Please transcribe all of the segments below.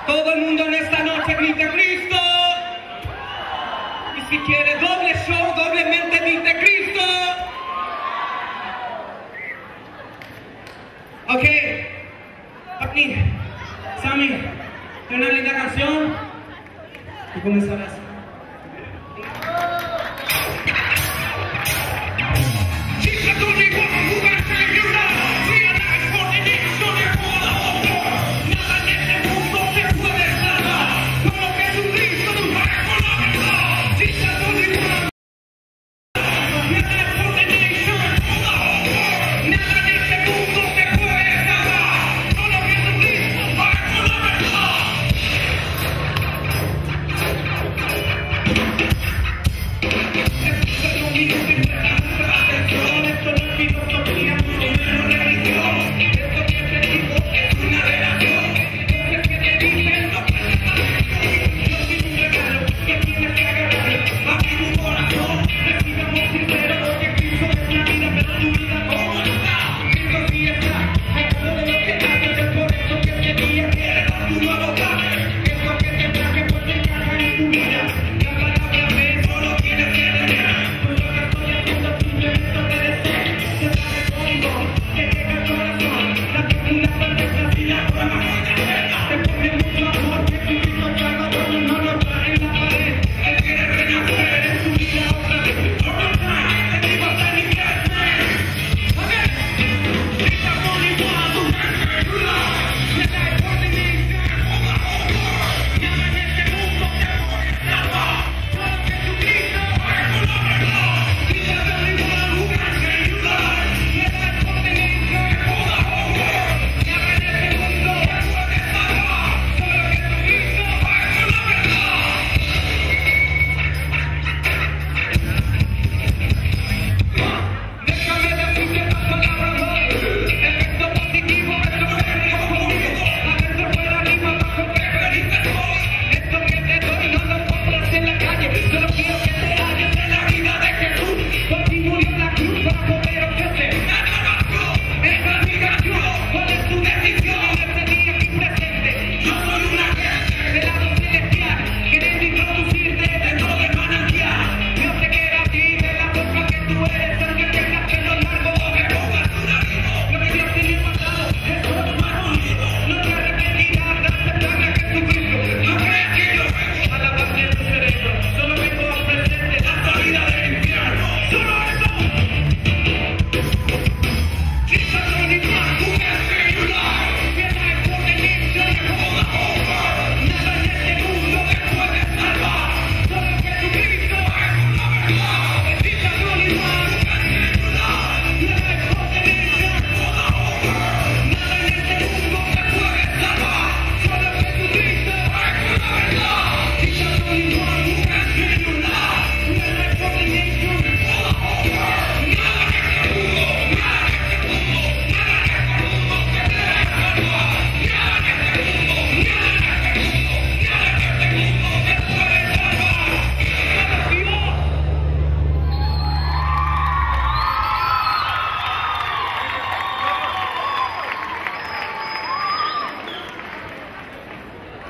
Todo el mundo en esta noche grite Cristo. Y si quiere doble show, doblemente grite Cristo. Ok, aquí, Sammy, una linda canción y comenzarás.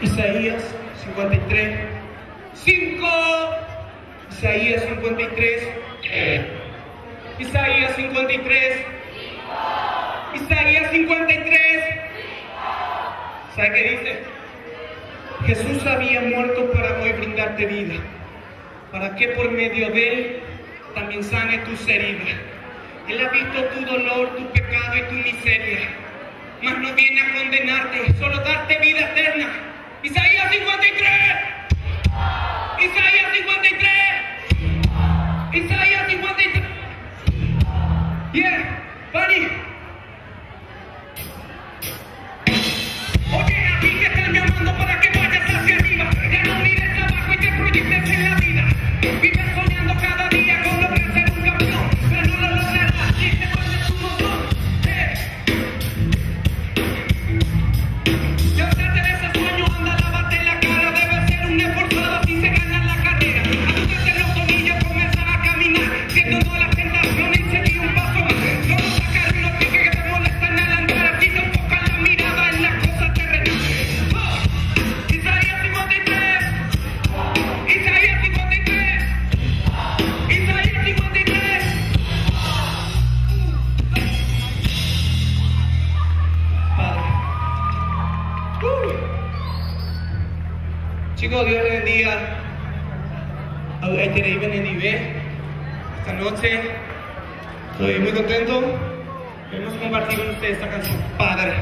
Isaías 53, 5. Isaías 53. Isaías 53. Isaías 53. ¿Sabe qué dice? Jesús había muerto para hoy brindarte vida, para que por medio de él también sane tus heridas. Él ha visto tu dolor, tu pecado y tu miseria, mas no viene a condenarte, solo darte vida eterna. Isaías 53. Isaías 53. Isaías 53. Yeah, buddy. Oye, a ti te están llamando para que vayas hacia arriba. Ya no mires abajo y te proyectes en la vida. Vives soñando cada día con lograr ser un campeón, pero no lo lograrás si te vuelves un montón. Ya de ese sueño, anda, lávate la cara. Debes ser un esforzado si se gana la carrera. Chicos, Dios les bendiga. Esta noche estoy muy contento. Queremos compartir con ustedes esta canción, Padre.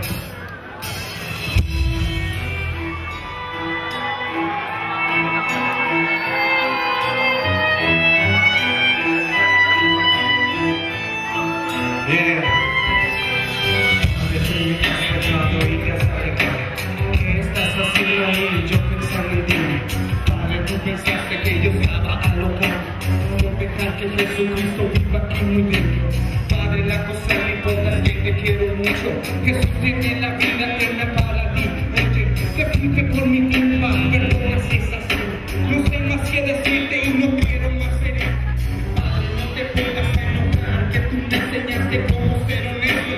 ¿Qué estás haciendo ahí? Yo pensando en ti. Padre, tú pensaste que yo estaba alocado. No dejar que Jesucristo viva aquí muy dentro. Padre, la cosa no importa, es que te quiero mucho. Jesús tiene la vida eterna para ti. Oye, te fuiste por mi culpa, perdona si es así. No sé más que decirte y no quiero más ser él. Padre, no te pongas a enojar, que tú me enseñaste cómo ser honesto.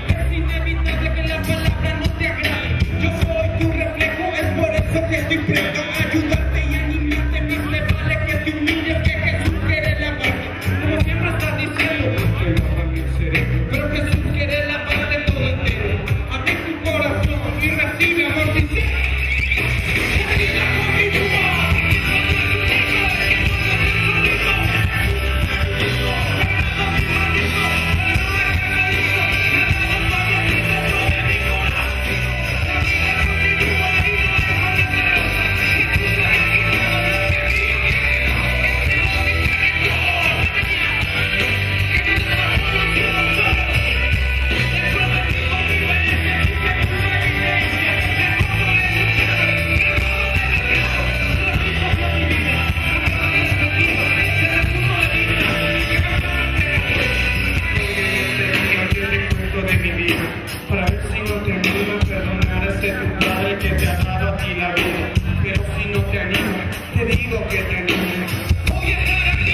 Es inevitable que la palabra no te agrade. Yo soy tu reflejo, es por eso que estoy presto a ayudarte y animarte. Más me vale que te humilles, que Jesús quiere lavarte. Como siempre estás diciendo, que lávame el cerebro, pero Jesús quiere lavarte todo entero. Abre tu corazón y recibe amor sincero. Para ver si no te anima a perdonar a ese tu padre que te ha dado a ti la vida. Pero si no te anima, te digo que te anime. Voy a estar aquí,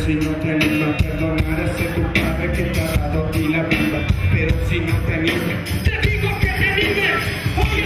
si no te anima a perdonar a ese tu padre que te ha dado a ti la vida. Pero si no te anima, te digo que te anime. Oye,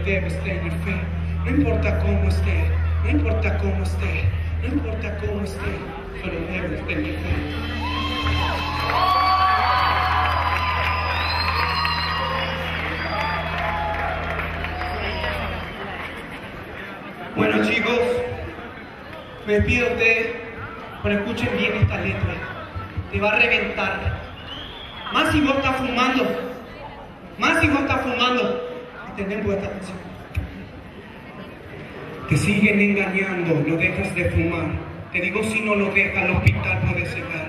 debes tener fe. No importa cómo esté, no importa cómo esté, no importa cómo esté, solo debes tener fe. Bueno, chicos, me despido de ustedes, pero escuchen bien esta letra. Te va a reventar. Más si vos estás fumando. Más si vos estás fumando. Tened vuestra atención. Te siguen engañando, no dejas de fumar. Te digo, si no lo dejas, al hospital puedes llegar.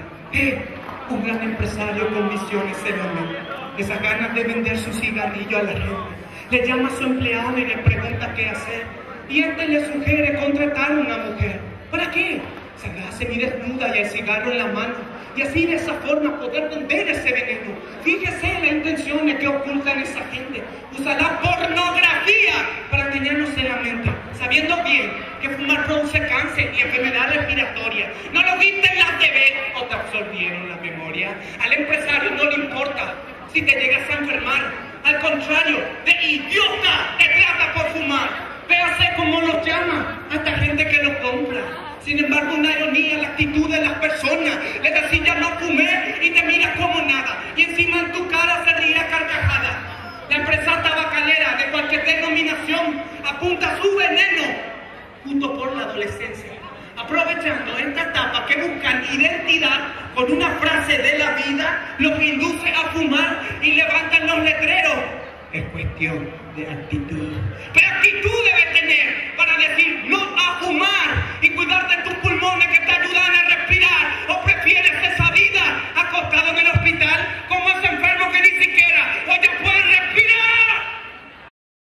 Un gran empresario con visiones se lamenta. Esas ganas de vender su cigarrillo a la gente. Le llama a su empleado y le pregunta qué hacer. Y este le sugiere contratar a una mujer. ¿Para qué? Sacar semidesnuda y el cigarro en la mano. Y así de esa forma poder vender ese veneno. Fíjese las intenciones que ocultan esa gente. Usa la pornografía para engañarnos en la mente, sabiendo bien que fumar produce cáncer y enfermedad respiratoria. ¿No lo viste en la TV o te absorbieron la memoria? Al empresario no le importa si te llegas a enfermar. Al contrario, de idiota te trata por fumar. Véase cómo los llama a esta gente que lo compra. Sin embargo, una ironía en la actitud de las personas. Le decís, ya no fumé, y te miras como nada. Y encima en tu cara se ríe a carcajada. La empresa tabacalera de cualquier denominación apunta su veneno justo por la adolescencia. Aprovechando esta etapa que buscan identidad con una frase de la vida, los induce a fumar y levantan los letreros. Es cuestión de actitud. ¿Qué actitud debe tener